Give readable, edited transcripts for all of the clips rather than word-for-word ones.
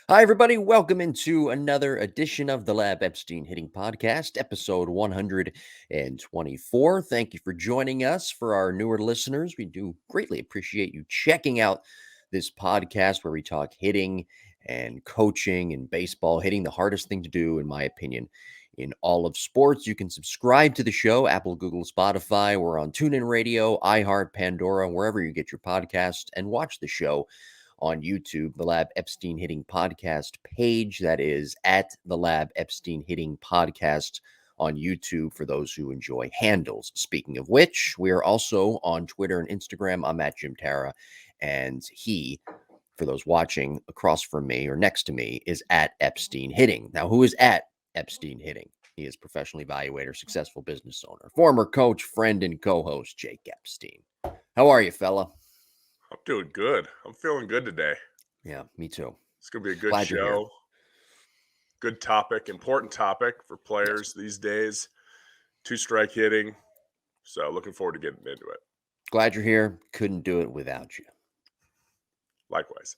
Hi, everybody. Welcome into another edition of the Lab Epstein Hitting Podcast, episode 124. Thank you for joining us. For our newer listeners, we do greatly appreciate you checking out this podcast where we talk hitting and coaching and baseball, hitting the hardest thing to do, in my opinion, in all of sports. You can subscribe to the show, Apple, Google, Spotify. We're on TuneIn Radio, iHeart, Pandora, wherever you get your podcasts, and watch the show on YouTube, the Lab Epstein Hitting Podcast page. That is at the Lab Epstein Hitting Podcast on YouTube for those who enjoy handles. Speaking of which, we are also on Twitter and Instagram. I'm at Jim Tara, and he, for those watching across from me or next to me, is at Epstein Hitting. Now, who is at Epstein Hitting? He is professional evaluator, successful business owner, former coach, friend, and co-host Jake Epstein. How are you, fella? I'm doing good. I'm feeling good today. Yeah, me too. It's going to be a good Glad you're here. show. Good topic, important topic for Yes. players these days. Two-strike hitting. So looking forward to getting into it. Glad you're here. Couldn't do it without you. Likewise.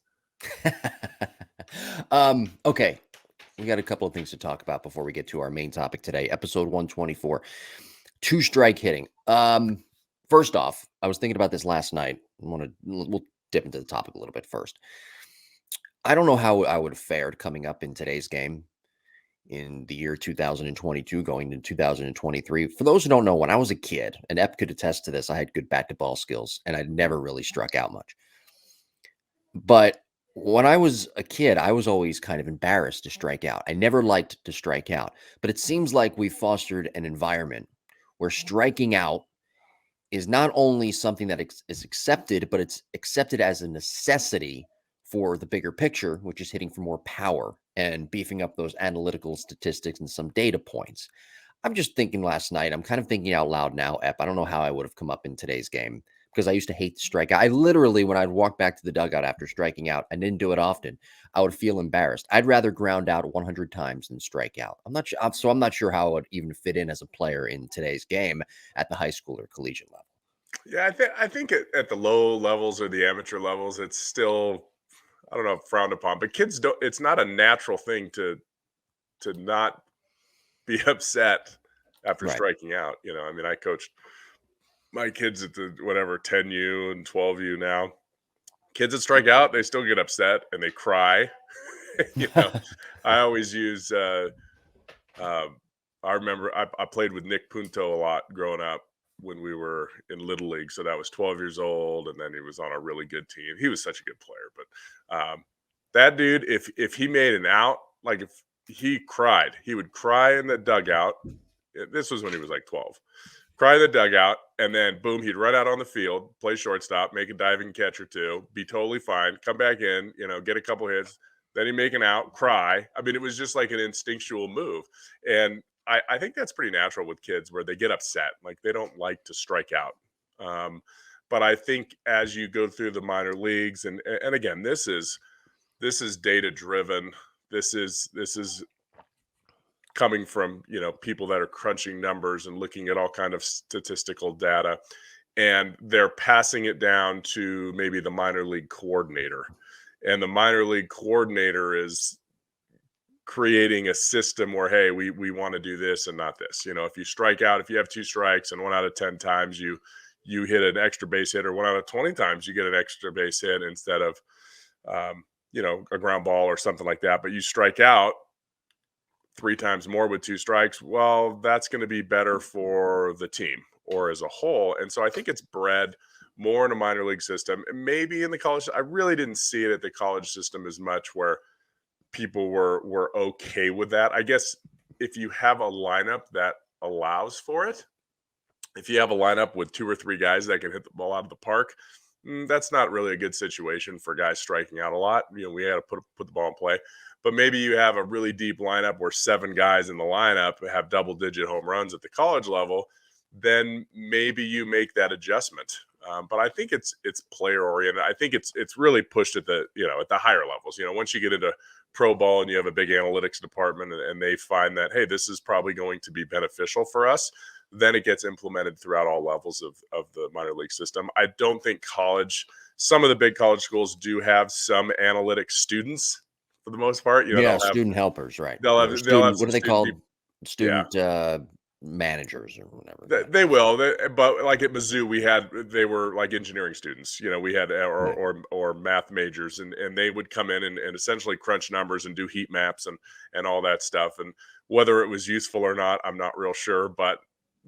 Okay. We got a couple of things to talk about before we get to our main topic today, episode 124. Two-strike hitting. First off, I was thinking about this last night. We'll dip into the topic a little bit first. I don't know how I would have fared coming up in today's game in the year 2022, going into 2023. For those who don't know, when I was a kid, and Ep could attest to this, I had good bat to ball skills, and I never really struck out much. But when I was a kid, I was always kind of embarrassed to strike out. I never liked to strike out. But it seems like we've fostered an environment where striking out is not only something that is accepted, but it's accepted as a necessity for the bigger picture, which is hitting for more power and beefing up those analytical statistics and some data points. I'm just thinking last night, I'm kind of thinking out loud now, Ep. I don't know how I would have come up in today's game because I used to hate to strike out. I literally, when I'd walk back to the dugout after striking out, I didn't do it often, I would feel embarrassed. I'd rather ground out 100 times than strike out. I'm not sure how I would even fit in as a player in today's game at the high school or collegiate level. Yeah, I think at the low levels or the amateur levels, it's still, I don't know, frowned upon. But kids don't. It's not a natural thing to not be upset after Right. striking out. I mean, I coached my kids at the whatever 10U and 12U now. Kids that strike out, they still get upset and they cry. you know, I always use. Um, I remember I played with Nick Punto a lot growing up when we were in Little League. So that was 12 years old, and then he was on a really good team. He was such a good player, but that dude, if he made an out, like if he cried, he would cry in the dugout. This was when he was like 12. Cry in the dugout, and then boom, he'd run out on the field, play shortstop, make a diving catch or two, be totally fine, come back in, get a couple hits, then he'd make an out, cry. I mean, it was just like an instinctual move. And I think that's pretty natural with kids where they get upset, like they don't like to strike out. Um, but I think as you go through the minor leagues, and again, this is data driven. This is coming from people that are crunching numbers and looking at all kind of statistical data, and they're passing it down to maybe the minor league coordinator, and the minor league coordinator is creating a system where, hey, we want to do this and not this. If you strike out, if you have two strikes and 1 out of 10 times you hit an extra base hit, or 1 out of 20 times you get an extra base hit instead of a ground ball or something like that, but you strike out 3 times more with 2 strikes, well, that's going to be better for the team or as a whole. And so I think it's bred more in a minor league system. And maybe in the college, I really didn't see it at the college system as much, where people were okay with that. I guess if you have a lineup that allows for it, if you have a lineup with 2 or 3 guys that can hit the ball out of the park, that's not really a good situation for guys striking out a lot. We got to put the ball in play. But maybe you have a really deep lineup where 7 guys in the lineup have double-digit home runs at the college level, then maybe you make that adjustment. But I think it's player oriented. I think it's really pushed at the at the higher levels. Once you get into pro ball and you have a big analytics department, and they find that, hey, this is probably going to be beneficial for us, then it gets implemented throughout all levels of the minor league system. I don't think some of the big college schools do have some analytics students for the most part. Yeah, student helpers, right? they'll Or have they'll have student, what some are they student called? people. Yeah. Student managers or whatever. They Right. they will, but like at Mizzou, they were like engineering students. We had Right. or math majors, and they would come in and essentially crunch numbers and do heat maps and all that stuff. And whether it was useful or not, I'm not real sure, but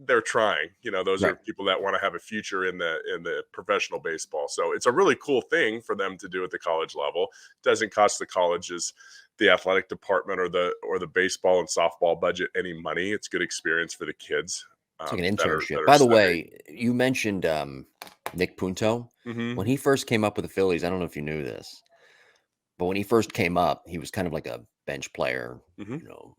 they're trying. Those are Right. people that want to have a future in the professional baseball. So it's a really cool thing for them to do at the college level. It doesn't cost the colleges, the athletic department, or the baseball and softball budget any money. It's good experience for the kids It's like an that are internship. that are By the studying. way, you mentioned Nick Punto. Hmm. When he first came up with the Phillies, I don't know if you knew this, but when he first came up, he was kind of like a bench player. Hmm.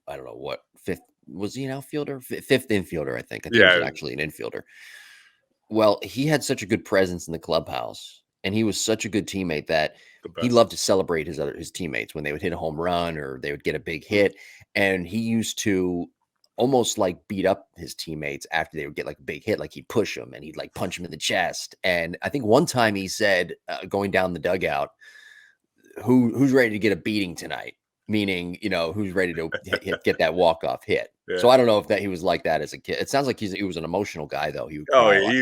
I don't know what fifth was he an outfielder? Fifth infielder, I think. I think he was Yeah, actually an infielder. Well, he had such a good presence in the clubhouse, and he was such a good teammate that the he best. loved to celebrate his teammates when they would hit a home run or they would get a big Mhm. hit, and he used to almost like beat up his teammates after they would get like a big hit, like he'd push them and he'd like punch him in the chest. And I think one time he said, going down the dugout, who's ready to get a beating tonight? Meaning, who's ready to get that walk-off hit. Yeah. So I don't know if that he was like that as a kid. It sounds like he was an emotional guy though. He would Oh, cry a yeah, lot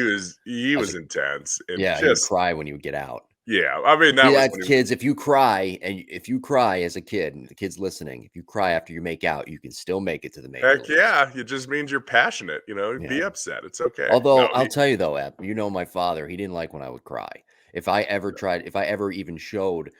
he as a was intense and yeah, he would just cry when he would get out. yeah. I mean, that See was that when he. kids, if you cry as a kid, and the kids listening, if you cry after you make out, you can still make it to the major Heck leagues. yeah, it just means you're passionate. Be Yeah. upset. It's okay. Although No, I'll tell you though, Ep, my father, he didn't like when I would cry. If I ever even showed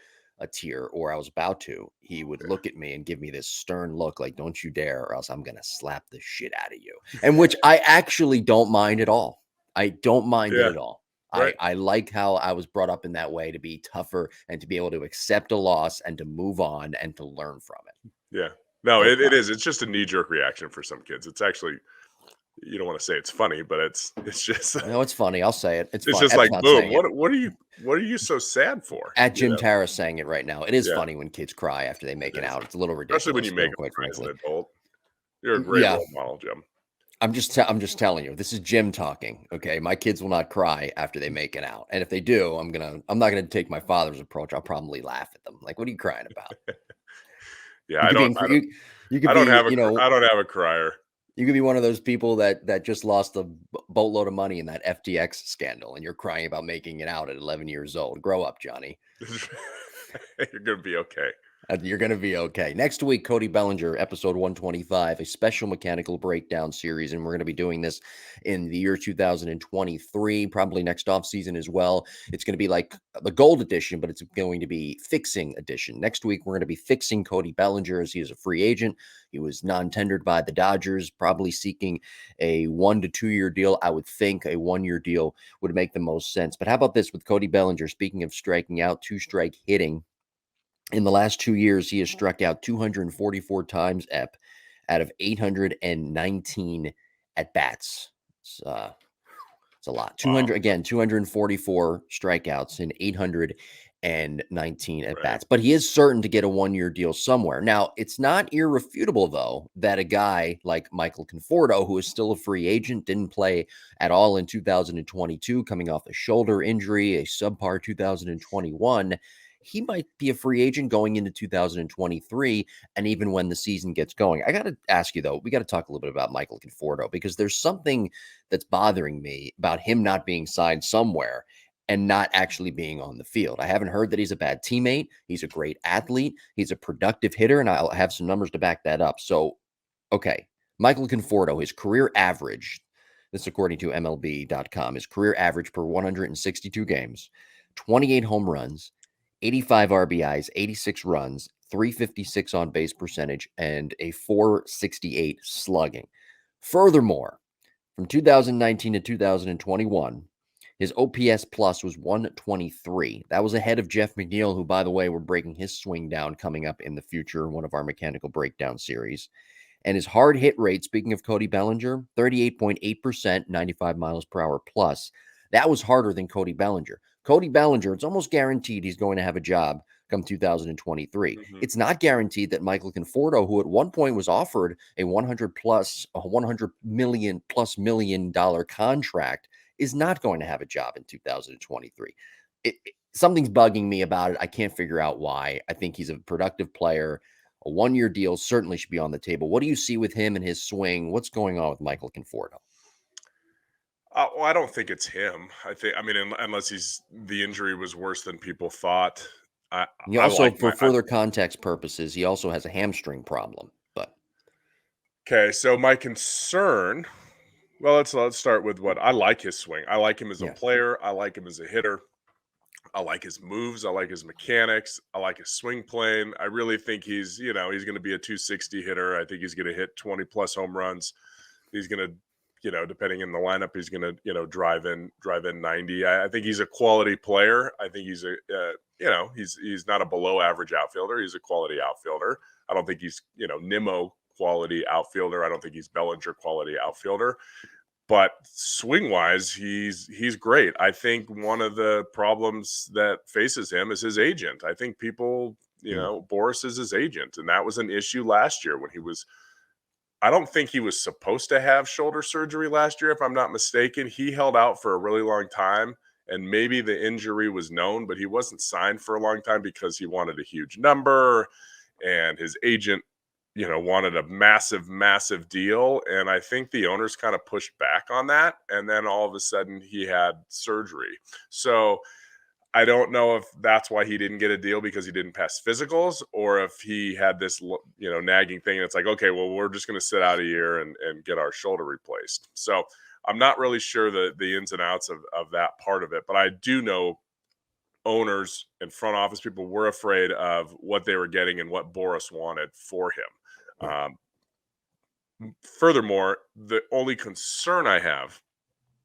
a tear or I was about to, he would look at me and give me this stern look like, don't you dare, or else I'm going to slap the shit out of you. And which I actually don't mind at all. I don't mind it yeah, at all. right. I like how I was brought up in that way to be tougher and to be able to accept a loss and to move on and to learn from it. Yeah. No, But it is. It's just a knee jerk reaction for some kids. It's actually, you don't want to say it's funny, but it's just no, it's funny. I'll say it. It's it's fun. just Ep's like not boom. saying it. What are you so sad for? At Jim Tara's saying it right now. It is Yeah, funny when kids cry after they make it it is. out. It's a little Especially when ridiculous, you make them quite cry as an frankly. adult. You're a great Yeah, role model, Jim. I'm just telling you. This is Jim talking. Okay, my kids will not cry after they make it out, and if they do, I'm not gonna take my father's approach. I'll probably laugh at them. Like, what are you crying about? Yeah, You I could be don't, in, I don't, you could I don't be have I don't have a crier. you could be one of those people that just lost a boatload of money in that FTX scandal, and you're crying about making it out at 11 years old. Grow up, Johnny. You're gonna be okay. You're going to be okay. Next week, Cody Bellinger, episode 125, a special mechanical breakdown series. And we're going to be doing this in the year 2023, probably next off season as well. It's going to be like the gold edition, but it's going to be fixing edition. Next week, we're going to be fixing Cody Bellinger as he is a free agent. He was non-tendered by the Dodgers, probably seeking a 1 to 2 year deal. I would think a 1 year deal would make the most sense. But how about this with Cody Bellinger? Speaking of striking out, two-strike hitting. In the last 2 years, he has struck out 244 times, out of 819 at bats. It's a lot. Wow. 244 strikeouts and 819 at Right. bats. But he is certain to get a 1 year deal somewhere. Now, it's not irrefutable, though, that a guy like Michael Conforto, who is still a free agent, didn't play at all in 2022, coming off a shoulder injury, a subpar 2021. He might be a free agent going into 2023, and even when the season gets going. I got to ask you, though, we got to talk a little bit about Michael Conforto because there's something that's bothering me about him not being signed somewhere and not actually being on the field. I haven't heard that he's a bad teammate. He's a great athlete. He's a productive hitter, and I'll have some numbers to back that up. So, okay, Michael Conforto, his career average, this according to MLB.com, his career average per 162 games, 28 home runs, 85 RBIs, 86 runs, 356 on base percentage, and a 468 slugging. Furthermore, from 2019 to 2021, his OPS plus was 123. That was ahead of Jeff McNeil, who, by the way, we're breaking his swing down coming up in the future in one of our mechanical breakdown series. And his hard hit rate, speaking of Cody Bellinger, 38.8%, 95 miles per hour plus. That was harder than Cody Bellinger. Cody Bellinger, it's almost guaranteed he's going to have a job come 2023. Hmm. It's not guaranteed that Michael Conforto, who at one point was offered a 100 million dollar contract, is not going to have a job in 2023. something's bugging me about it. I can't figure out why. I think he's a productive player. A 1-year deal certainly should be on the table. What do you see with him and his swing? What's going on with Michael Conforto? Well, I don't think it's him. I mean, unless the injury was worse than people thought. I He I also, like for my further context purposes, he also has a hamstring problem. But okay. So my concern. Well, let's start with what I like his swing. I like him as a yeah, player. I like him as a hitter. I like his moves. I like his mechanics. I like his swing plane. I really think he's going to be a 260 hitter. I think he's going to hit 20 plus home runs. He's going to, depending in the lineup, he's going to, drive in 90. I think he's a quality player. I think he's he's not a below average outfielder. He's a quality outfielder. I don't think he's, Nimmo quality outfielder. I don't think he's Bellinger quality outfielder. But swing wise, he's great. I think one of the problems that faces him is his agent. I think people, mm, Boris is his agent, and that was an issue last year when he was. I don't think he was supposed to have shoulder surgery last year, if I'm not mistaken. He held out for a really long time, and maybe the injury was known, but he wasn't signed for a long time because he wanted a huge number, and his agent wanted a massive, massive deal. And I think the owners kind of pushed back on that. And then all of a sudden he had surgery. So I don't know if that's why he didn't get a deal because he didn't pass physicals, or if he had this, nagging thing. And it's like, okay, well, we're just going to sit out a year and get our shoulder replaced. So I'm not really sure the ins and outs of that part of it, but I do know owners and front office people were afraid of what they were getting and what Boris wanted for him. right. Furthermore, the only concern I have,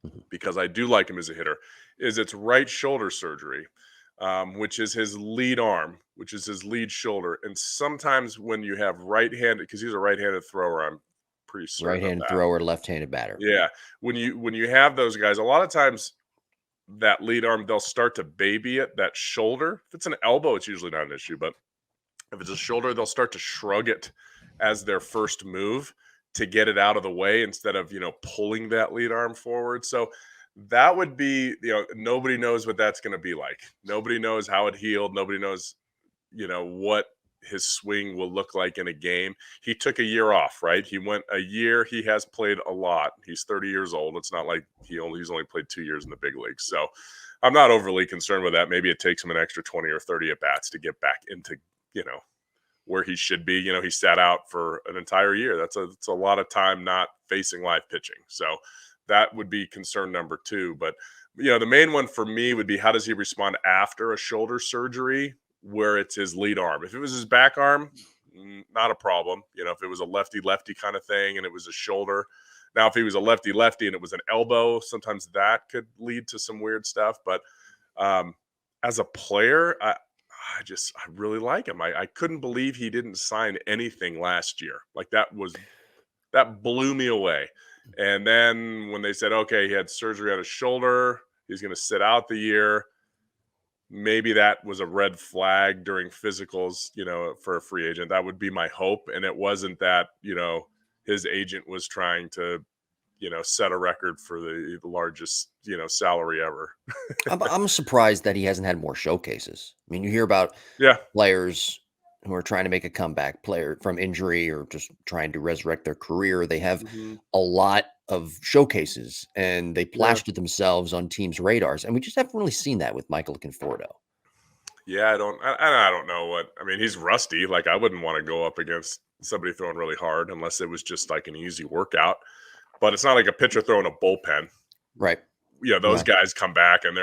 Mhm. because I do like him as a hitter, is it's right shoulder surgery, which is his lead arm, which is his lead shoulder. And sometimes when you have right-handed, because he's a right-handed thrower, I'm pretty certain of Right-handed that. thrower, left-handed batter. Yeah, when you have those guys, a lot of times that lead arm, they'll start to baby it, that shoulder. If it's an elbow, it's usually not an issue, but if it's a shoulder, they'll start to shrug it as their first move to get it out of the way instead of, pulling that lead arm forward. So that would be, nobody knows what that's going to be like. Nobody knows how it healed. Nobody knows, what his swing will look like in a game. He took a year off, right? He went a year. He has played a lot. He's 30 years old. It's not like he's only played 2 years in the big leagues. So I'm not overly concerned with that. Maybe it takes him an extra 20 or 30 at bats to get back into, where he should be. He sat out for an entire year. It's a lot of time not facing live pitching. So that would be concern number two. But the main one for me would be, how does he respond after a shoulder surgery where it's his lead arm? If it was his back arm, not a problem. If it was a lefty lefty kind of thing and it was a shoulder. Now, if he was a lefty lefty and it was an elbow, sometimes that could lead to some weird stuff. But as a player, I really like him. I couldn't believe he didn't sign anything last year. Like that blew me away. And then when they said, okay, he had surgery on his shoulder, he's going to sit out the year. Maybe that was a red flag during physicals, for a free agent. That would be my hope. And it wasn't that, his agent was trying to, set a record for the largest, salary ever. I'm surprised that he hasn't had more showcases. I mean, you hear about Yeah. players who are trying to make a comeback, player from injury or just trying to resurrect their career. They have Mhm. a lot of showcases and they Yeah. plaster themselves on teams' radars. And we just haven't really seen that with Michael Conforto. Yeah, I don't know what I mean. He's rusty. Like, I wouldn't want to go up against somebody throwing really hard unless it was just like an easy workout. But it's not like a pitcher throwing a bullpen. Right. Those No. guys come back and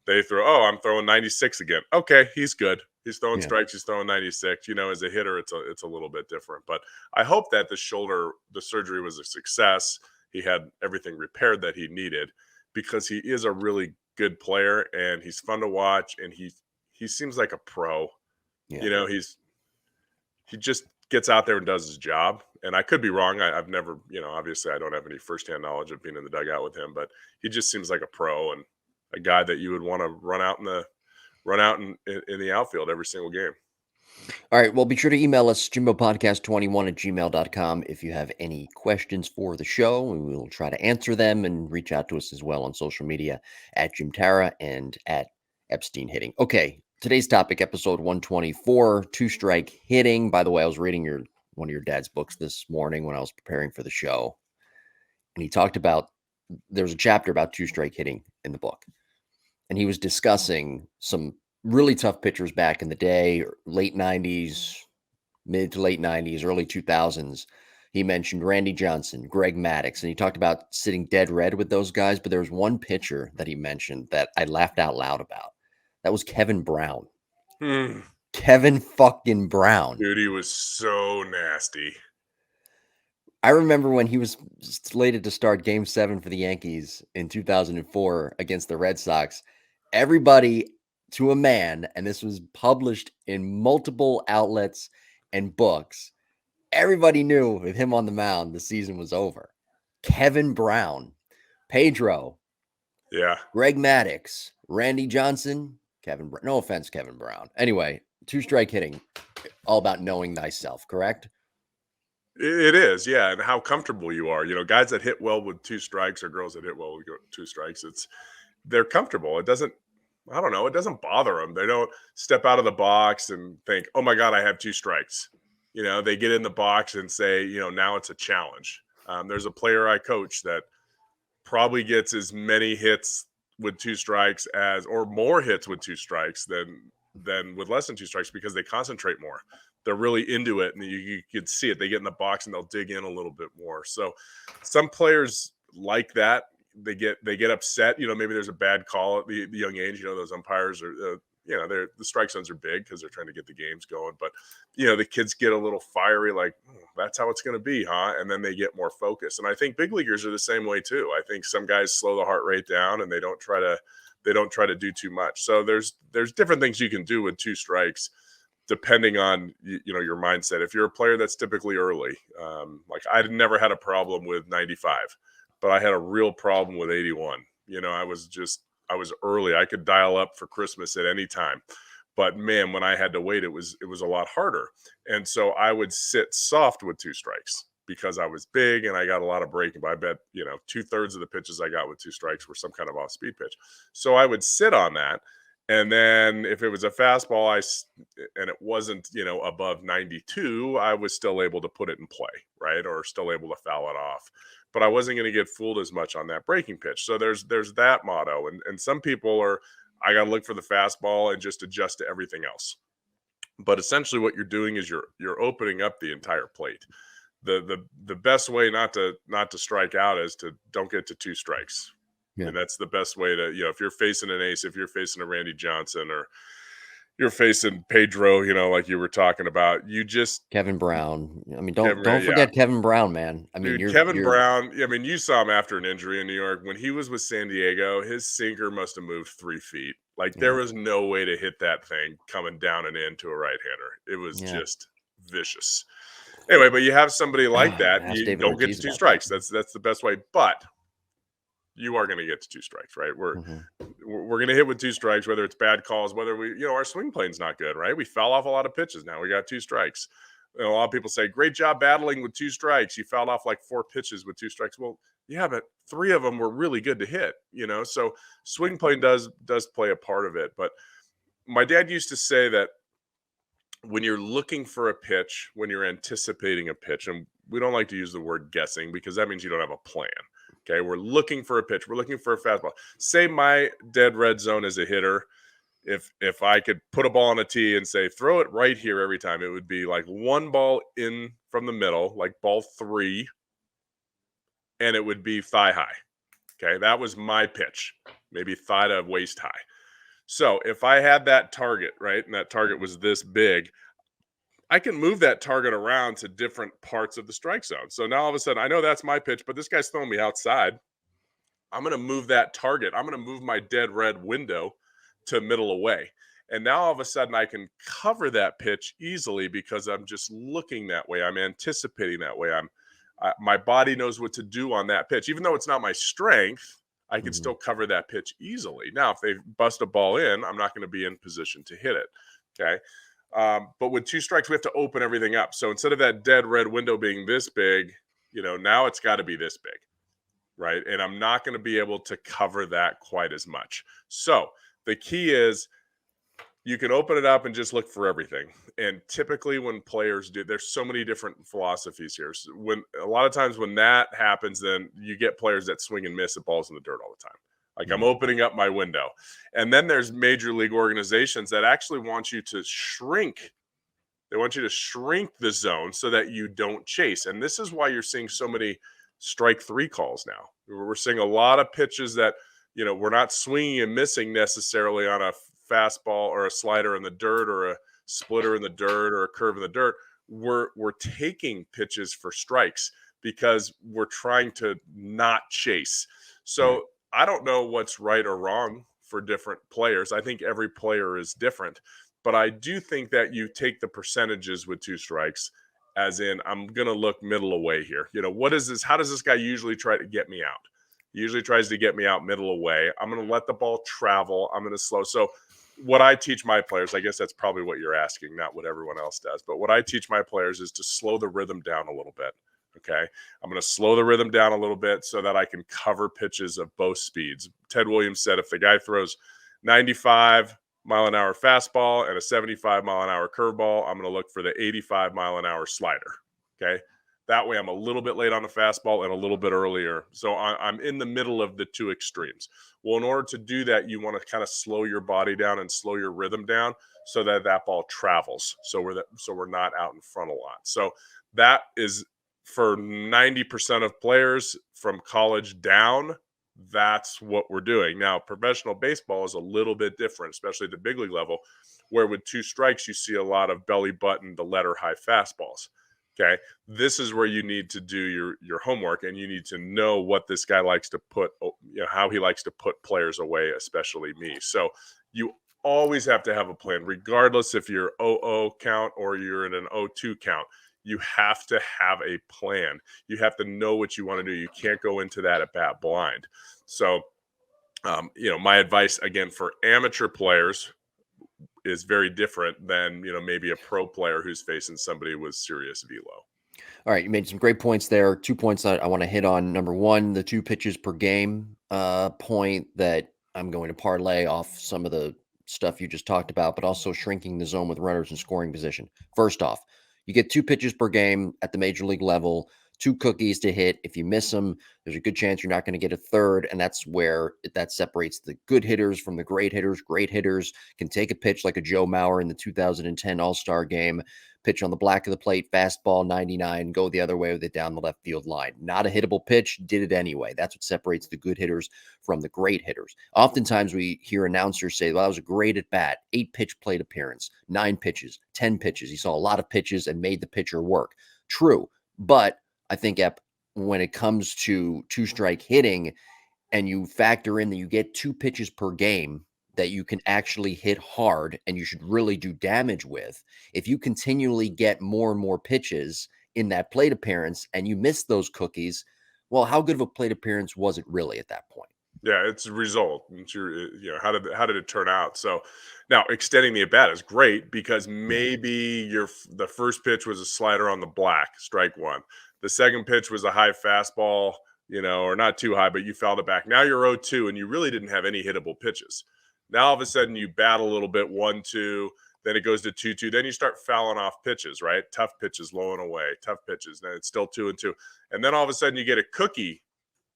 they throw. Oh, I'm throwing 96 again. Okay, he's good. He's throwing Yeah. strikes. He's throwing 96. As a hitter, it's a little bit different. But I hope that the surgery was a success. He had everything repaired that he needed, because he is a really good player and he's fun to watch, and he seems like a pro. Yeah. He just gets out there and does his job. And I could be wrong. I've never, obviously I don't have any firsthand knowledge of being in the dugout with him, but he just seems like a pro and a guy that you would want to run out in the outfield every single game. All right. Well, be sure to email us, jimbopodcast21@gmail.com, if you have any questions for the show, and we'll try to answer them, and reach out to us as well on social media at Jim Tara and at Epstein hitting. Okay, today's topic, episode 124, two-strike hitting. By the way, I was reading one of your dad's books this morning when I was preparing for the show, and he talked about, there's a chapter about two-strike hitting in the book, and he was discussing some really tough pitchers back in the day, late 90s, mid to late 90s, early 2000s. He mentioned Randy Johnson, Greg Maddux, and he talked about sitting dead red with those guys. But there was one pitcher that he mentioned that I laughed out loud about. That was Kevin Brown. Kevin fucking Brown. Dude, he was so nasty. I remember when he was slated to start Game 7 for the Yankees in 2004 against the Red Sox. Everybody, to a man, and this was published in multiple outlets and books, everybody knew with him on the mound, the season was over. Kevin Brown, Pedro, yeah, Greg Maddux, Randy Johnson, no offense, Kevin Brown. Anyway, two-strike hitting, all about knowing thyself, correct? It is, yeah, and how comfortable you are. You know, guys that hit well with two strikes or girls that hit well with two strikes, they're comfortable. It doesn't bother them. They don't step out of the box and think, "Oh my God, I have two strikes." You know, they get in the box and say, now it's a challenge. There's a player I coach that probably gets as many hits with two strikes or more hits with two strikes than with less than two strikes because they concentrate more. They're really into it, and you can see it. They get in the box and they'll dig in a little bit more. So some players like that. They get upset. Maybe there's a bad call at the young age. Those umpires are, the strike zones are big because they're trying to get the games going. But the kids get a little fiery, like, that's how it's going to be, huh? And then they get more focused. And I think big leaguers are the same way too. I think some guys slow the heart rate down and they don't try to do too much. So there's different things you can do with two strikes, depending on your mindset. If you're a player that's typically early, like I never had a problem with 95, but I had a real problem with 81. I was early. I could dial up for Christmas at any time, but man, when I had to wait, it was a lot harder. And so I would sit soft with two strikes because I was big and I got a lot of breaking. But I bet 2/3 of the pitches I got with two strikes were some kind of off speed pitch. So I would sit on that. And then if it was a fastball, and it wasn't, above 92, I was still able to put it in play, right? Or still able to foul it off. But I wasn't going to get fooled as much on that breaking pitch. So there's that motto. And some people I got to look for the fastball and just adjust to everything else. But essentially what you're doing is you're opening up the entire plate. The best way not to strike out is to don't get to two strikes. Yeah. And that's the best way to, if you're facing an ace, if you're facing a Randy Johnson or you're facing Pedro, like you were talking about, Kevin Brown. I mean, don't forget Kevin Brown, man. I mean, dude, Kevin Brown. I mean, you saw him after an injury in New York when he was with San Diego. His sinker must have moved 3 feet. Like there was no way to hit that thing coming down and in to a right-hander. It was just vicious. Anyway, but you have somebody like that, you don't get to two strikes. That's the best way. But you are going to get to two strikes, right? We're going to hit with two strikes, whether it's bad calls, whether our swing plane's not good, right? We foul off a lot of pitches. Now we got two strikes. A lot of people say, great job battling with two strikes. You fouled off like 4 pitches with two strikes. Well, yeah, but 3 of them were really good to hit, so swing plane does play a part of it. But my dad used to say that when you're looking for a pitch, when you're anticipating a pitch, and we don't like to use the word guessing because that means you don't have a plan. Okay, we're looking for a pitch. We're looking for a fastball. Say my dead red zone as a hitter, if I could put a ball on a tee and say, throw it right here every time, it would be like 1 ball in from the middle, like ball 3, and it would be thigh high. Okay, that was my pitch, maybe thigh to waist high. So if I had that target, right, and that target was this big, I can move that target around to different parts of the strike zone. So now all of a sudden, I know that's my pitch, but this guy's throwing me outside. I'm going to move that target. I'm going to move my dead red window to middle away. And now all of a sudden, I can cover that pitch easily because I'm just looking that way. I'm anticipating that way. My body knows what to do on that pitch. Even though it's not my strength, I can still cover that pitch easily. Now, if they bust a ball in, I'm not going to be in position to hit it. Okay. But with two strikes, we have to open everything up. So instead of that dead red window being this big, now it's got to be this big, right? And I'm not going to be able to cover that quite as much. So The key is you can open it up and just look for everything. And typically, when players do, there's so many different philosophies here. So when a lot of times when that happens, then you get players that swing and miss at balls in the dirt all the time. Like I'm Mhm. opening up my window. And then there's major league organizations that actually want you to shrink. They want you to shrink the zone so that you don't chase. And this is why you're seeing so many strike three calls now. We're seeing a lot of pitches that, we're not swinging and missing necessarily on a fastball or a slider in the dirt or a splitter in the dirt or a curve in the dirt. We're taking pitches for strikes because we're trying to not chase. Right. So I don't know what's right or wrong for different players. I think every player is different, but I do think that you take the percentages with two strikes, as in, I'm going to look middle away here. What is this? How does this guy usually try to get me out? He usually tries to get me out middle away. I'm going to let the ball travel. I'm going to slow. So, what I teach my players, I guess that's probably what you're asking, not what everyone else does, but what I teach my players is to slow the rhythm down a little bit. Okay. I'm going to slow the rhythm down a little bit so that I can cover pitches of both speeds. Ted Williams said if the guy throws 95-mile-an-hour fastball and a 75-mile-an-hour curveball, I'm going to look for the 85-mile-an-hour slider. Okay. That way I'm a little bit late on the fastball and a little bit earlier. So I'm in the middle of the two extremes. Well, in order to do that, you want to kind of slow your body down and slow your rhythm down so that that ball travels. So we're not out in front a lot. So that is for 90% of players from college down. That's what we're doing. Now, professional baseball is a little bit different, especially at the big league level, where with two strikes, you see a lot of belly button to letter high fastballs. Okay. This is where you need to do your homework and you need to know what this guy likes to put, how he likes to put players away, especially me. So you always have to have a plan, regardless if you're 0-0 count or you're in an 0-2 count. You have to have a plan. You have to know what you want to do. You can't go into that at bat blind. So, my advice again for amateur players is very different than maybe a pro player who's facing somebody with serious velo. All right, you made some great points there. 2 points that I want to hit on. Number one, the 2 pitches per game point that I'm going to parlay off some of the stuff you just talked about, but also shrinking the zone with runners in scoring position. First off, you get 2 pitches per game at the major league level, 2 cookies to hit. If you miss them, there's a good chance you're not going to get a third, and that's where that separates the good hitters from the great hitters. Great hitters can take a pitch like a Joe Mauer in the 2010 All-Star game, pitch on the black of the plate, fastball 99, go the other way with it down the left field line. Not a hittable pitch, did it anyway. That's what separates the good hitters from the great hitters. Oftentimes we hear announcers say, well, that was a great at bat, 8 pitch plate appearance, 9 pitches, 10 pitches. He saw a lot of pitches and made the pitcher work. True. But I think when it comes to 2-strike hitting and you factor in that you get 2 pitches per game that you can actually hit hard and you should really do damage with. If you continually get more and more pitches in that plate appearance and you miss those cookies, well, how good of a plate appearance was it really at that point? Yeah, it's a result. It's your, how did it turn out? So now extending the at bat is great because Yeah. maybe the first pitch was a slider on the black, strike one. The second pitch was a high fastball, or not too high, but you fouled it back. Now you're 0-2 and you really didn't have any hittable pitches. Now all of a sudden you bat a little bit, 1-2, then it goes to 2-2. Then you start fouling off pitches, right? Tough pitches, low and away, tough pitches. Then it's still 2-2. And then all of a sudden you get a cookie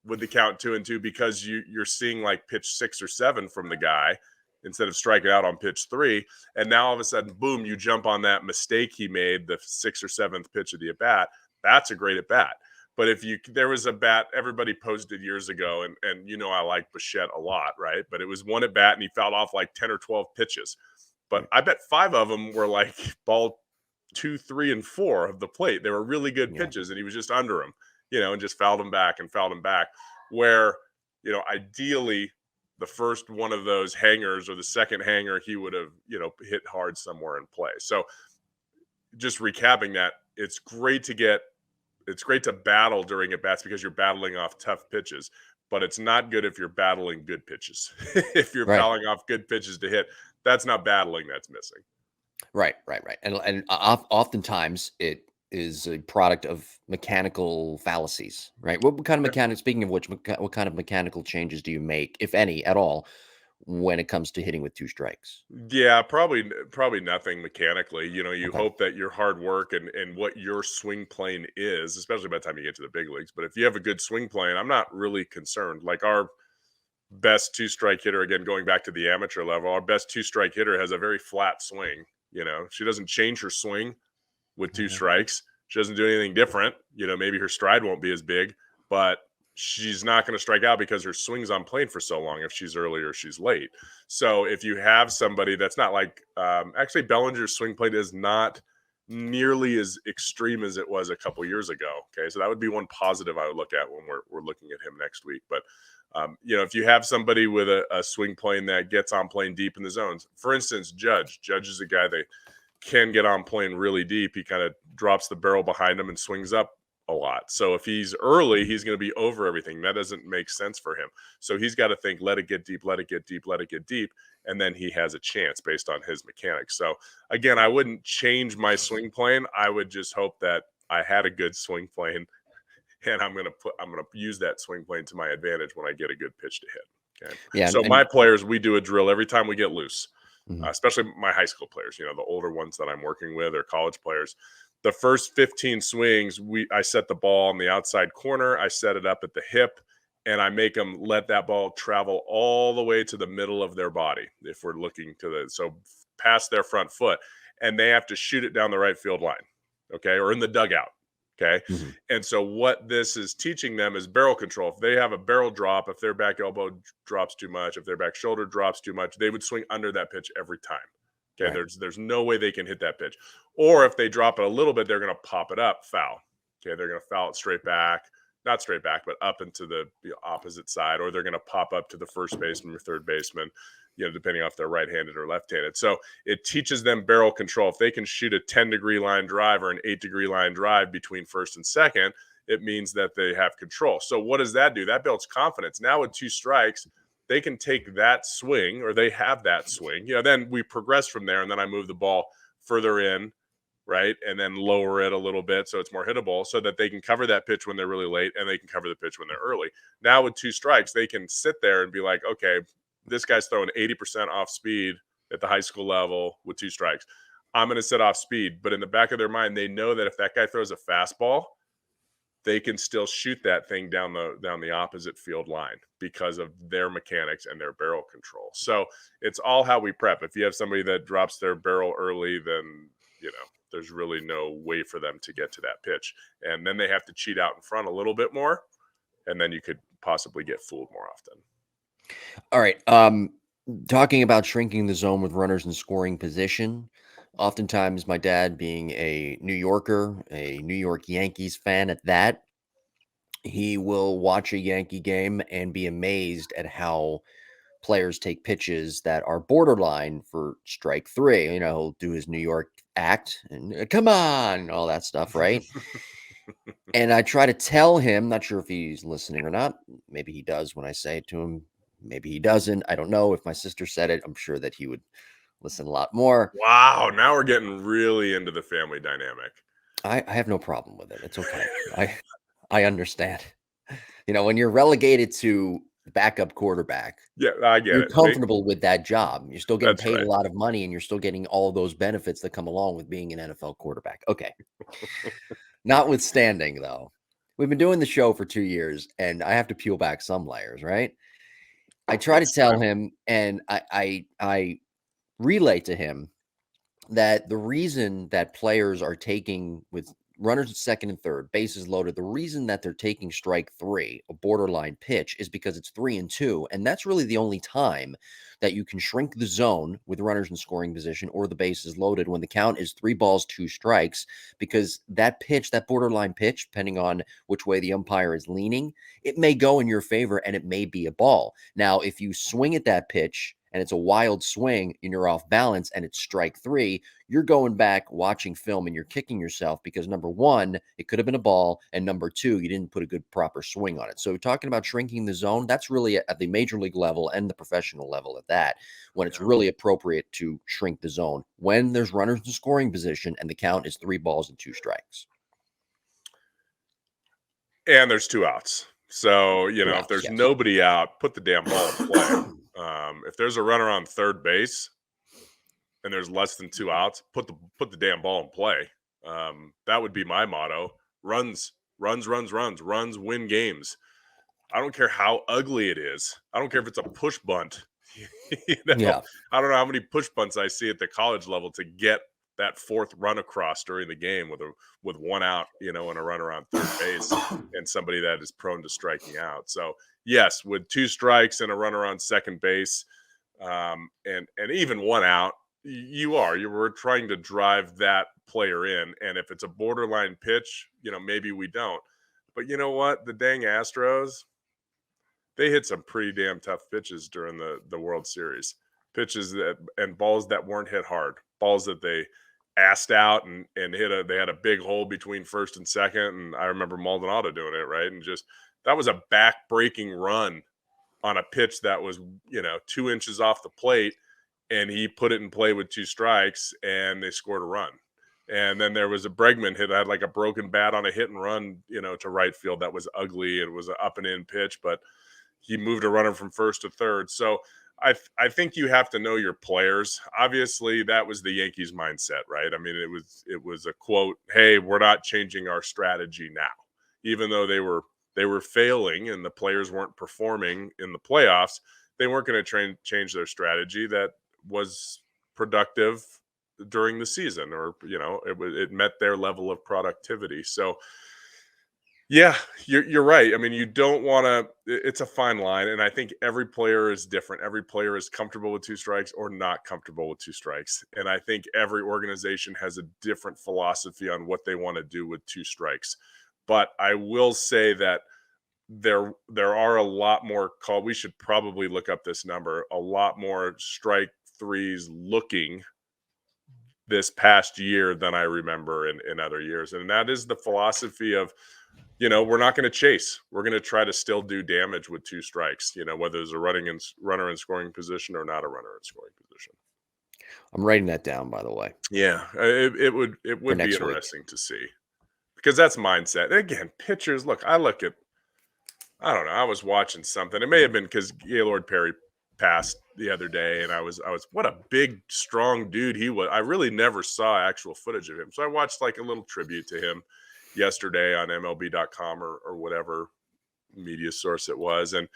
with the count 2-2 because you're seeing like pitch 6 or 7 from the guy instead of striking out on pitch 3, and now all of a sudden boom, you jump on that mistake he made, the 6th or 7th pitch of the at bat. That's a great at bat. But if there was a bat everybody posted years ago, and I like Bichette a lot, right? But it was one at bat and he fouled off like 10 or 12 pitches, but Right. I bet 5 of them were like ball 2, 3, and 4 of the plate. They were really good Yeah. pitches and he was just under them, and just fouled him back and fouled him back. Where, ideally, the first one of those hangers or the second hanger, he would have, hit hard somewhere in play. So just recapping that, it's great to battle during at bats because you're battling off tough pitches, but it's not good if you're battling good pitches. If you're Right. battling off good pitches to hit, that's not battling, that's missing. Right, right, right. And oftentimes it is a product of mechanical fallacies, right? What kind of Yeah. mechanic? Speaking of which, what kind of mechanical changes do you make, if any, at all, when it comes to hitting with two strikes? Yeah, probably nothing mechanically. You Okay. hope that your hard work and what your swing plane is, especially by the time you get to the big leagues. But if you have a good swing plane, I'm not really concerned. Like our best two strike hitter, again, going back to the amateur level, our best two strike hitter has a very flat swing. She doesn't change her swing with two Mhm. strikes. She doesn't do anything different. Maybe her stride won't be as big, but she's not going to strike out because her swing's on plane for so long if she's early or she's late. So if you have somebody that's not like, actually, Bellinger's swing plate is not nearly as extreme as it was a couple years ago. Okay. So that would be one positive I would look at when we're looking at him next week. But, if you have somebody with a swing plane that gets on plane deep in the zones, for instance, Judge is a guy that can get on plane really deep. He kind of drops the barrel behind him and swings up a lot. So if he's early, he's going to be over everything. That doesn't make sense for him. So he's got to think, let it get deep, let it get deep, let it get deep. And then he has a chance based on his mechanics. So again, I wouldn't change my swing plane. I would just hope that I had a good swing plane and I'm gonna use that swing plane to my advantage when I get a good pitch to hit. Okay. Yeah, So my players, we do a drill every time we get loose, mhm. especially my high school players, the older ones that I'm working with or college players. The first 15 swings, I set the ball on the outside corner, I set it up at the hip, and I make them let that ball travel all the way to the middle of their body. If we're looking to past their front foot, and they have to shoot it down the right field line, okay, or in the dugout. Okay. Mhm. And so what this is teaching them is barrel control. If they have a barrel drop, if their back elbow drops too much, if their back shoulder drops too much, they would swing under that pitch every time. Okay. Right. There's no way they can hit that pitch. Or if they drop it a little bit, they're going to pop it up, foul. Okay. They're going to foul it straight back, not straight back, but up into the opposite side, or they're going to pop up to the first baseman or third baseman, depending on if they're right-handed or left-handed. So it teaches them barrel control. If they can shoot a 10-degree line drive or an 8-degree line drive between first and second, it means that they have control. So what does that do? That builds confidence. Now with two strikes, they can take that swing, or they have that swing. Then we progress from there, and then I move the ball further in, right, and then lower it a little bit so it's more hittable, so that they can cover that pitch when they're really late and they can cover the pitch when they're early. Now with two strikes, they can sit there and be like, okay, this guy's throwing 80% off speed at the high school level with two strikes. I'm going to set off speed. But in the back of their mind, they know that if that guy throws a fastball, they can still shoot that thing down the opposite field line because of their mechanics and their barrel control. So it's all how we prep. If you have somebody that drops their barrel early, then there's really no way for them to get to that pitch. And then they have to cheat out in front a little bit more, and then you could possibly get fooled more often. All right. Talking about shrinking the zone with runners in scoring position. Oftentimes, my dad, being a New Yorker, a New York Yankees fan at that, he will watch a Yankee game and be amazed at how players take pitches that are borderline for strike three. He'll do his New York act and come on, and all that stuff, right? And I try to tell him, not sure if he's listening or not. Maybe he does when I say it to him. Maybe he doesn't. I don't know. If my sister said it, I'm sure that he would listen a lot more. Wow, now we're getting really into the family dynamic. I have no problem with it. It's okay. I understand. When you're relegated to backup quarterback, Yeah, I get you're it. comfortable with that job. You're still getting That's paid a right. lot of money and you're still getting all those benefits that come along with being an NFL quarterback. Okay. Notwithstanding, though, we've been doing the show for 2 years and I have to peel back some layers, right? I try to That's tell fine. him and I relay to him that the reason that players are taking with runners at second and third, bases loaded, the reason that they're taking strike three, a borderline pitch, is because it's 3-2. And that's really the only time that you can shrink the zone with runners in scoring position or the bases loaded when the count is 3 balls, 2 strikes, because that pitch, that borderline pitch, depending on which way the umpire is leaning, it may go in your favor and it may be a ball. Now, if you swing at that pitch, and it's a wild swing and you're off balance and it's strike three, you're going back watching film and you're kicking yourself because number one, it could have been a ball. And number two, you didn't put a good proper swing on it. So talking about shrinking the zone, that's really at the major league level and the professional level at that, when it's Yeah. really appropriate to shrink the zone when there's runners in scoring position and the count is 3 balls and 2 strikes. And there's two outs. So, Two if outs, there's yes. nobody out, put the damn ball in play. If there's a runner on third base and there's less than 2 outs, put the damn ball in play. That would be my motto. Runs, runs win games. I don't care how ugly it is. I don't care if it's a push bunt. Yeah. I don't know how many push bunts I see at the college level to get that fourth run across during the game with 1 out, and a runner on third base and somebody that is prone to striking out. So yes, with 2 strikes and a runner on second base, and even 1 out, you were trying to drive that player in. And if it's a borderline pitch, maybe we don't. But you know what? The dang Astros, they hit some pretty damn tough pitches during the World Series. Pitches that and balls that weren't hit hard. Balls that they assed out and they had a big hole between first and second. And I remember Maldonado doing it, right? And just that was a back-breaking run on a pitch that was, 2 inches off the plate, and he put it in play with 2 strikes, and they scored a run. And then there was a Bregman hit, had like a broken bat on a hit and run, to right field that was ugly. It was an up and in pitch, but he moved a runner from first to third. So I think you have to know your players. Obviously, that was the Yankees mindset, right? I mean, it was a quote, "Hey, we're not changing our strategy now," even though they were failing and the players weren't performing in the playoffs. They weren't going to change their strategy that was productive during the season, or it met their level of productivity. So yeah, you're right. I mean, you don't want to. It's a fine line, and I think every player is different. Every player is comfortable with 2 strikes or not comfortable with 2 strikes, and I think every organization has a different philosophy on what they want to do with 2 strikes. But I will say that there are a lot more call. We should probably look up this number. A lot more strike threes looking this past year than I remember in other years, and that is the philosophy of, we're not going to chase. We're going to try to still do damage with 2 strikes, whether there's a runner in scoring position or not a runner in scoring position. I'm writing that down, by the way, Yeah, it would for be next week. interesting to see, because that's mindset. Again, pitchers. I look at. I don't know. I was watching something. It may have been because Gaylord Perry passed the other day, and I was what a big, strong dude he was. I really never saw actual footage of him, so I watched like a little tribute to him yesterday on MLB.com or whatever media source it was. And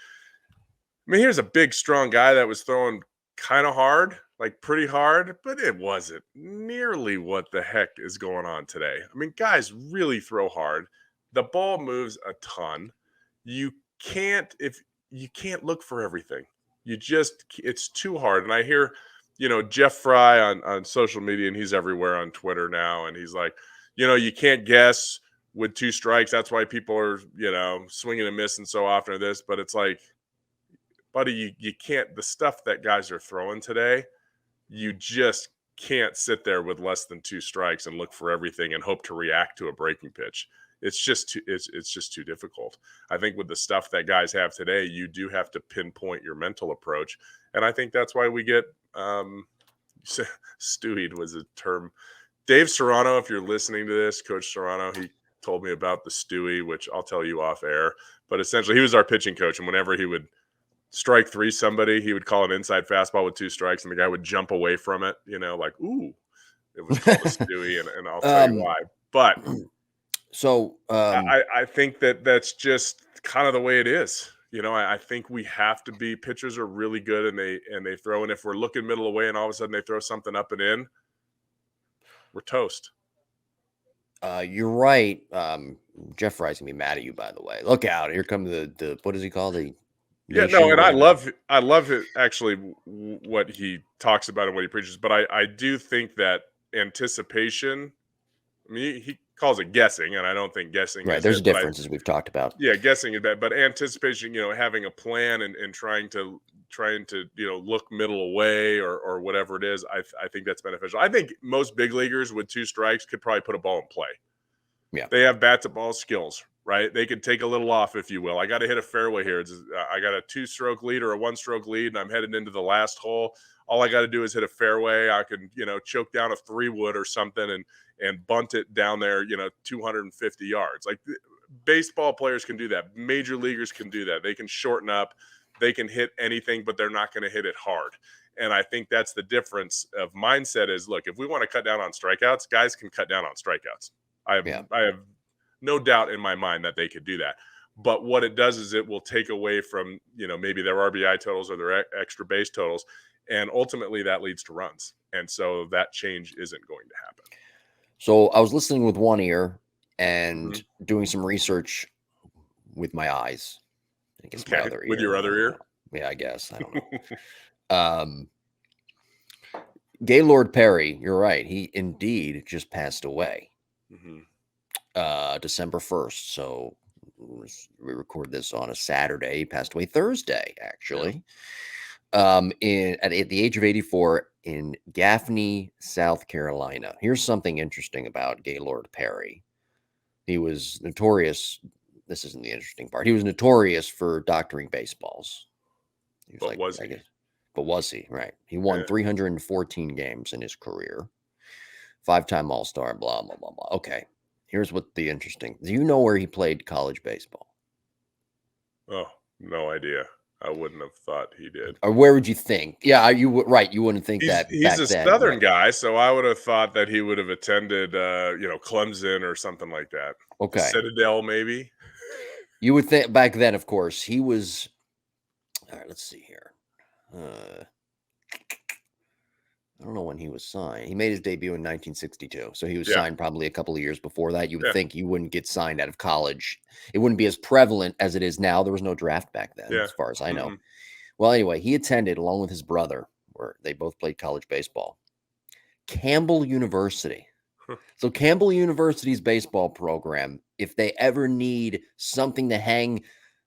I mean, here's a big, strong guy that was throwing kind of hard, like pretty hard, but it wasn't nearly what the heck is going on today. I mean, guys really throw hard. The ball moves a ton. You you can't look for everything. It's too hard. And I hear, Jeff Fry on social media, and he's everywhere on Twitter now, and he's like, you can't guess with 2 strikes. That's why people are, swinging and missing so often or this. But it's like, buddy, you can't. The stuff that guys are throwing today, you just can't sit there with less than 2 strikes and look for everything and hope to react to a breaking pitch. It's just too difficult. I think with the stuff that guys have today, you do have to pinpoint your mental approach, and I think that's why we get stewed was a term. Dave Serrano, if you're listening to this, Coach Serrano, he told me about the Stewie, which I'll tell you off air. But essentially, he was our pitching coach, and whenever he would strike 3 somebody, he would call an inside fastball with 2 strikes, and the guy would jump away from it. Like, ooh, it was called a Stewie, and I'll tell you why. But so I think that's just kind of the way it is. I think we have to be. Pitchers are really good, and they throw. And if we're looking middle away, and all of a sudden they throw something up and in, we're toast. you're right. Jeff Fry's gonna be mad at you, by the way. Look out! Here come the what does he call the Yeah, nation? no, and I Whatever. love it actually what he talks about and what he preaches. But I do think that anticipation. I mean, he calls it guessing, and I don't think guessing Right. is There's a it. But difference, as we've talked about. yeah, guessing is bad. But anticipation, having a plan and trying to look middle away or whatever it is. I think that's beneficial. I think most big leaguers with 2 strikes could probably put a ball in play. Yeah. They have bat to ball skills, right? They could take a little off, if you will. I got to hit a fairway here. I got a 2-stroke lead or a 1-stroke lead, and I'm headed into the last hole. All I got to do is hit a fairway. I can, choke down a 3-wood or something and bunt it down there, 250 yards. Like baseball players can do that. Major leaguers can do that. They can shorten up. they can hit anything, but they're not going to hit it hard. And I think that's the difference of mindset is, look, if we want to cut down on strikeouts, guys can cut down on strikeouts. Yeah. I have no doubt in my mind that they could do that. But what it does is it will take away from, maybe their RBI totals or their extra base totals. And ultimately that leads to runs. And so that change isn't going to happen. So I was listening with one ear and Mm-hmm. doing some research with my eyes. I guess my Okay. other ear. With your I other don't ear? know. Yeah, I guess. I don't know. Gaylord Perry, you're right. He indeed just passed away. Mm-hmm. December 1st. So we record this on a Saturday. He passed away Thursday, actually. At the age of 84 in Gaffney, South Carolina. Here's something interesting about Gaylord Perry. He was notorious. This isn't the interesting part. He was notorious for doctoring baseballs. He was But like, was I he? guess, but was he? Right. He won Yeah. 314 games in his career. 5-time All-Star, blah, blah, blah, blah. Okay. Here's what the interesting. Do you know where he played college baseball? Oh, no idea. I wouldn't have thought he did. Or where would you think? Yeah, you would right. You wouldn't think that He's back a then, Southern right? guy, so I would have thought that he would have attended, Clemson or something like that. The Okay. Citadel, maybe. You would think back then, of course, he was. All right, let's see here. I don't know when he was signed. He made his debut in 1962. So he was Yeah, signed probably a couple of years before that. You would yeah, think you wouldn't get signed out of college. It wouldn't be as prevalent as it is now. There was no draft back then, yeah. as far as I know. Mm-mm. Well, anyway, he attended along with his brother, where they both played college baseball, Campbell University. So Campbell University's baseball program, if they ever need something to hang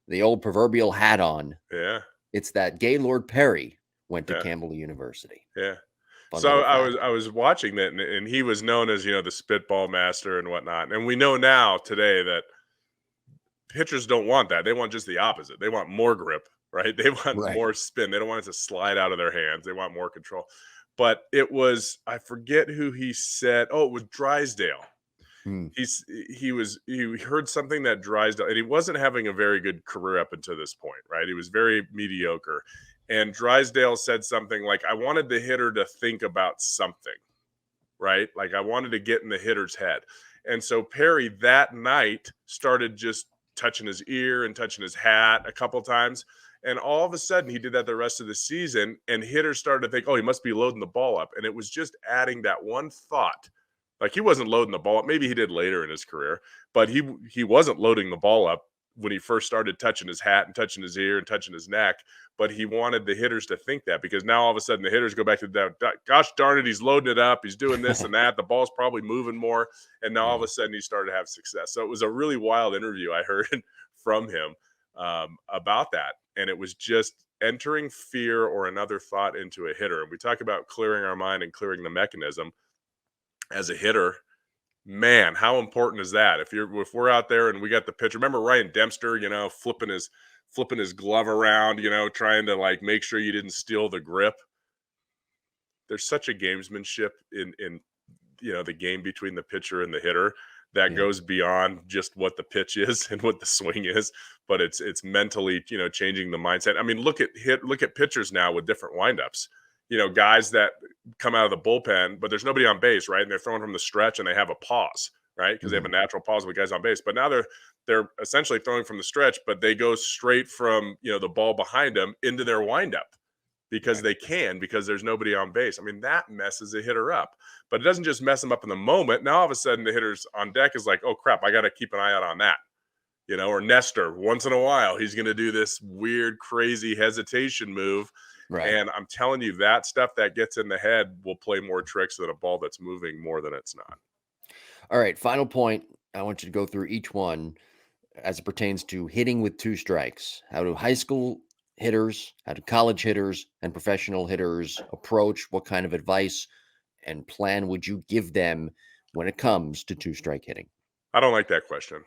the old proverbial hat on, Yeah, it's that Gaylord Perry went to yeah, Campbell University. yeah. Fun So little I fact. was I was watching that, and he was known as, the spitball master and whatnot. And we know now today that pitchers don't want that. They want just the opposite. They want more grip, right? They want Right. more spin. They don't want it to slide out of their hands. They want more control. But it was, I forget who he said. Oh, it was Drysdale. Hmm. He heard something that Drysdale, and he wasn't having a very good career up until this point, right? He was very mediocre. And Drysdale said something like, I wanted the hitter to think about something, right? Like I wanted to get in the hitter's head. And so Perry that night started just touching his ear and touching his hat a couple times. And all of a sudden he did that the rest of the season. And hitters started to think, oh, he must be loading the ball up. And it was just adding that one thought. Like he wasn't loading the ball up. Maybe he did later in his career, but he wasn't loading the ball up when he first started touching his hat and touching his ear and touching his neck. But he wanted the hitters to think that, because now all of a sudden the hitters go back to that, gosh darn it, he's loading it up, he's doing this and that, the ball's probably moving more, and now all of Yeah. a sudden he started to have success. So it was a really wild interview I heard from him about that, and it was just entering fear or another thought into a hitter. And we talk about clearing our mind and clearing the mechanism as a hitter. Man, how important is that? If we're out there and we got the pitcher, remember Ryan Dempster, flipping his glove around, trying to like make sure you didn't steal the grip. There's such a gamesmanship in the game between the pitcher and the hitter that Yeah. goes beyond just what the pitch is and what the swing is, but it's mentally, changing the mindset. I mean, look at pitchers now with different windups. Guys that come out of the bullpen, but there's nobody on base, right? And they're throwing from the stretch and they have a pause, right? Because they have a Mhm. natural pause with guys on base. But now they're essentially throwing from the stretch, but they go straight from the ball behind them into their windup because Right. because there's nobody on base. I mean, that messes a hitter up. But it doesn't just mess them up in the moment. Now all of a sudden the hitter's on deck is like, oh crap, I got to keep an eye out on that. Or Nestor, once in a while, he's going to do this weird, crazy hesitation move. Right. And I'm telling you, that stuff that gets in the head will play more tricks than a ball that's moving more than it's not. All right. Final point. I want you to go through each one as it pertains to hitting with two strikes. How do high school hitters, how do college hitters, and professional hitters approach? What kind of advice and plan would you give them when it comes to two strike hitting? I don't like that question.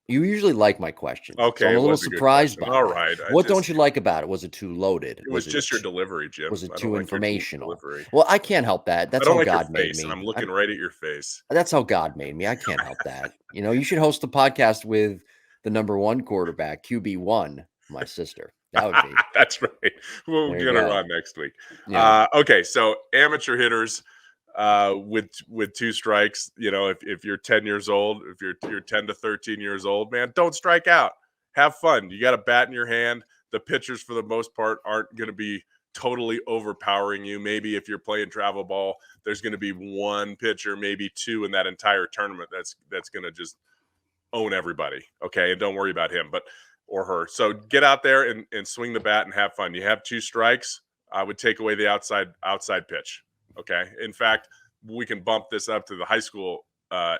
You usually like my questions, so Okay, I'm a it little was a good surprised question. by All that. right. What don't you like about it? Was it too loaded? It was just your delivery, Jim. Was it I don't too like your informational? delivery. Well, I can't help that. I That's don't how like your God made face, and me. I'm looking right at your face. That's how God made me. I can't help that. You should host a podcast with the number one quarterback, QB1, my sister. That would be. That's right. We'll There you get her go. on next week. Yeah. Okay, so amateur hitters with two strikes, if you're 10 years old, if you're 10 to 13 years old, man, don't strike out. Have fun. You got a bat in your hand. The pitchers for the most part aren't going to be totally overpowering you. Maybe if you're playing travel ball, there's going to be one pitcher, maybe two in that entire tournament that's going to just own everybody. Okay, and don't worry about him, or her. So get out there and swing the bat and have fun. You have two strikes. I would take away the outside pitch. Okay. In fact, we can bump this up to the high school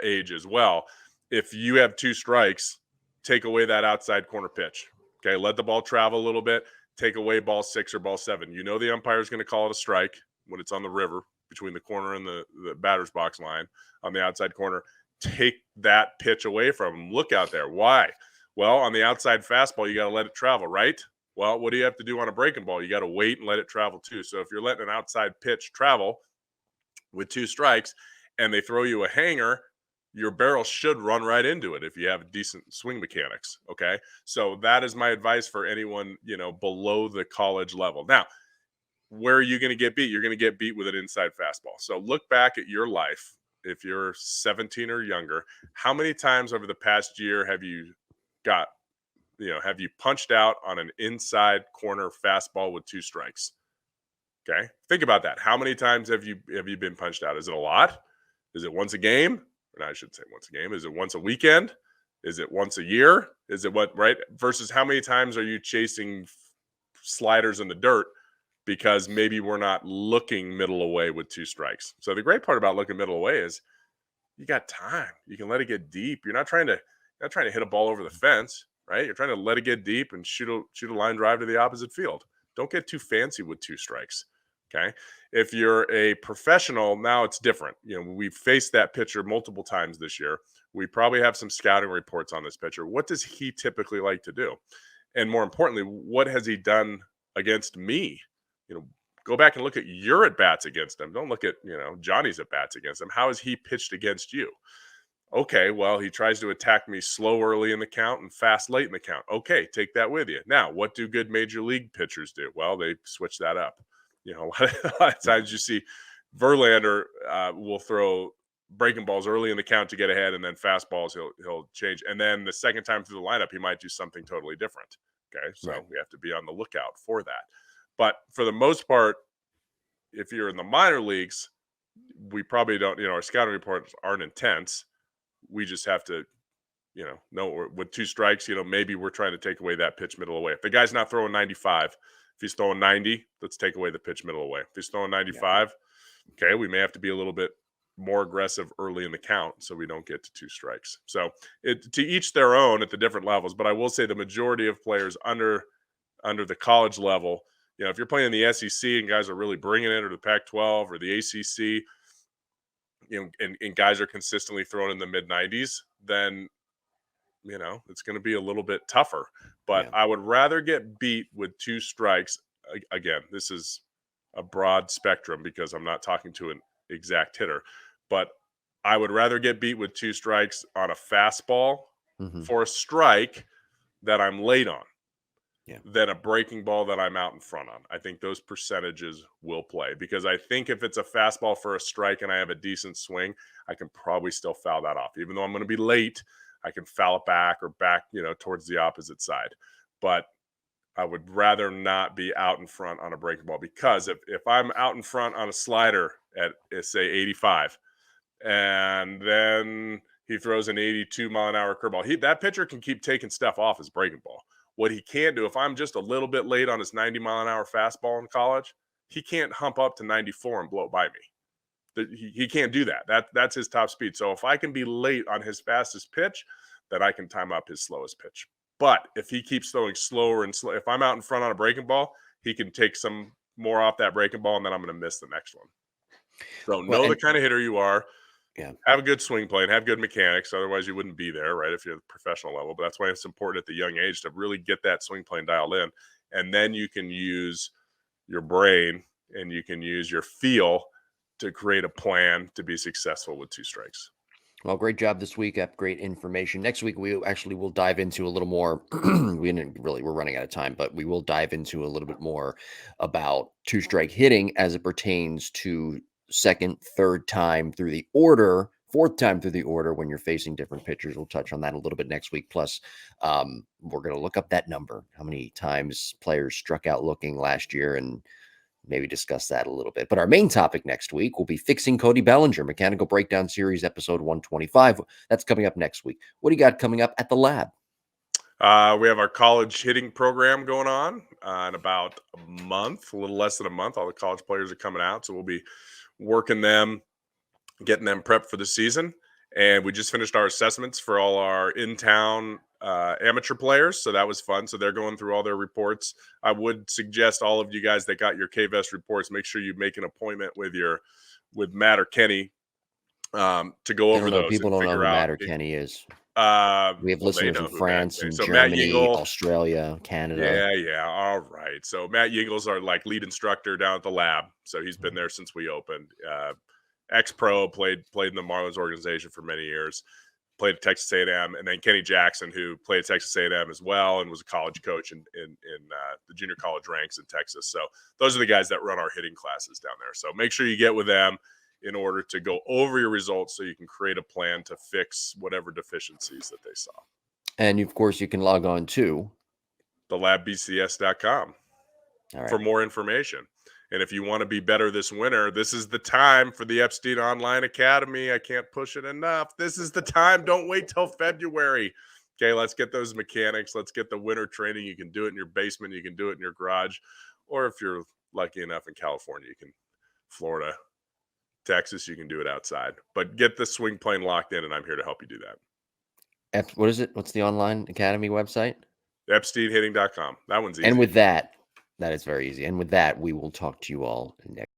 age as well. If you have two strikes, take away that outside corner pitch. Okay, let the ball travel a little bit. Take away ball 6 or ball 7. You know the umpire is going to call it a strike when it's on the river between the corner and the batter's box line on the outside corner. Take that pitch away from him. Look out there. Why? Well, on the outside fastball, you got to let it travel, right? Well, what do you have to do on a breaking ball? You got to wait and let it travel too. So if you're letting an outside pitch travel with two strikes and they throw you a hanger, your barrel should run right into it if you have decent swing mechanics. Okay. So that is my advice for anyone, below the college level. Now, where are you going to get beat? You're going to get beat with an inside fastball. So look back at your life. If you're 17 or younger, how many times over the past year have you punched out on an inside corner fastball with two strikes? Okay. Think about that. How many times have you been punched out? Is it a lot? Is it once a game? Or I should say once a game. Is it once a weekend? Is it once a year? Is it what, right? Versus how many times are you chasing sliders in the dirt because maybe we're not looking middle away with two strikes? So the great part about looking middle away is you got time. You can let it get deep. You're not trying to hit a ball over the fence, right? You're trying to let it get deep and shoot a line drive to the opposite field. Don't get too fancy with two strikes. Okay. If you're a professional, now it's different. We've faced that pitcher multiple times this year. We probably have some scouting reports on this pitcher. What does he typically like to do? And more importantly, what has he done against me? Go back and look at your at-bats against him. Don't look at, Johnny's at-bats against him. How has he pitched against you? Okay, well, he tries to attack me slow early in the count and fast late in the count. Okay, take that with you. Now, what do good major league pitchers do? Well, they switch that up. A lot of times you see Verlander will throw breaking balls early in the count to get ahead, and then fastballs he'll change. And then the second time through the lineup, he might do something totally different. Okay, so Right. we have to be on the lookout for that. But for the most part, if you're in the minor leagues, we probably don't, our scouting reports aren't intense. We just have to, know with two strikes, maybe we're trying to take away that pitch middle away. If the guy's not throwing 95, if he's throwing 90, let's take away the pitch middle away. If he's throwing 95, okay, we may have to be a little bit more aggressive early in the count so we don't get to two strikes. So to each their own at the different levels. But I will say the majority of players under the college level, if you're playing the SEC and guys are really bringing it, or the Pac-12 or the ACC, and guys are consistently throwing in the mid 90s, then it's going to be a little bit tougher. But Yeah. I would rather get beat with two strikes. Again, this is a broad spectrum because I'm not talking to an exact hitter, but I would rather get beat with two strikes on a fastball Hmm. for a strike that I'm late on Yeah. than a breaking ball that I'm out in front on. I think those percentages will play, because I think if it's a fastball for a strike and I have a decent swing, I can probably still foul that off. Even though I'm going to be late, I can foul it back towards the opposite side. But I would rather not be out in front on a breaking ball, because if I'm out in front on a slider at, say, 85, and then he throws an 82-mile-an-hour curveball, that pitcher can keep taking stuff off his breaking ball. What he can't do, if I'm just a little bit late on his 90-mile-an-hour fastball in college, he can't hump up to 94 and blow it by me. He can't do that. That's his top speed. So if I can be late on his fastest pitch, then I can time up his slowest pitch. But if he keeps throwing slower and slow, if I'm out in front on a breaking ball, he can take some more off that breaking ball, and then I'm going to miss the next one. So Well, know the and kind of hitter you are. yeah. Have a good swing play and have good mechanics. Otherwise, you wouldn't be there, right, if you're at the professional level. But that's why it's important at the young age to really get that swing plane dialed in. And then you can use your brain and you can use your feel to create a plan to be successful with two strikes. Well, great job this week. Great information. Next week, we actually will dive into a little more. We're running out of time, but we will dive into a little bit more about two strike hitting as it pertains to second, third time through the order, fourth time through the order when you're facing different pitchers. We'll touch on that a little bit next week. Plus, we're going to look up that number, how many times players struck out looking last year, and maybe discuss that a little bit. But our main topic next week will be Fixing Cody Bellinger, Mechanical Breakdown Series, episode 125. That's coming up next week. What do you got coming up at the lab? We have our college hitting program going on in about a month, a little less than a month. All the college players are coming out, so we'll be working them, getting them prepped for the season. And we just finished our assessments for all our in-town amateur players, so that was fun. So they're going through all their reports. I would suggest all of you guys that got your KVest reports, make sure you make an appointment with Matt or Kenny to go over those People and don't know figure who out. Matt or Kenny is. We have Well, they listeners know in who Matt France is. and So Matt Germany, Yingle, Australia, Canada. yeah, all right. So Matt Yingle's our like lead instructor down at the lab. So he's been there since we opened. Ex-pro, played in the Marlins organization for many years. Played at Texas A&M, and then Kenny Jackson, who played at Texas A&M as well, and was a college coach in the junior college ranks in Texas. So those are the guys that run our hitting classes down there. So make sure you get with them in order to go over your results, so you can create a plan to fix whatever deficiencies that they saw. And of course, you can log on to thelabbcs.com right. for more information. And if you want to be better this winter, this is the time for the Epstein Online Academy. I can't push it enough. This is the time. Don't wait till February. Okay, let's get those mechanics. Let's get the winter training. You can do it in your basement. You can do it in your garage. Or if you're lucky enough in California, you can, Florida, Texas, you can do it outside. But get the swing plane locked in, and I'm here to help you do that. What is it? What's the online academy website? EpsteinHitting.com. That one's easy. And with that is very easy. And with that, we will talk to you all next.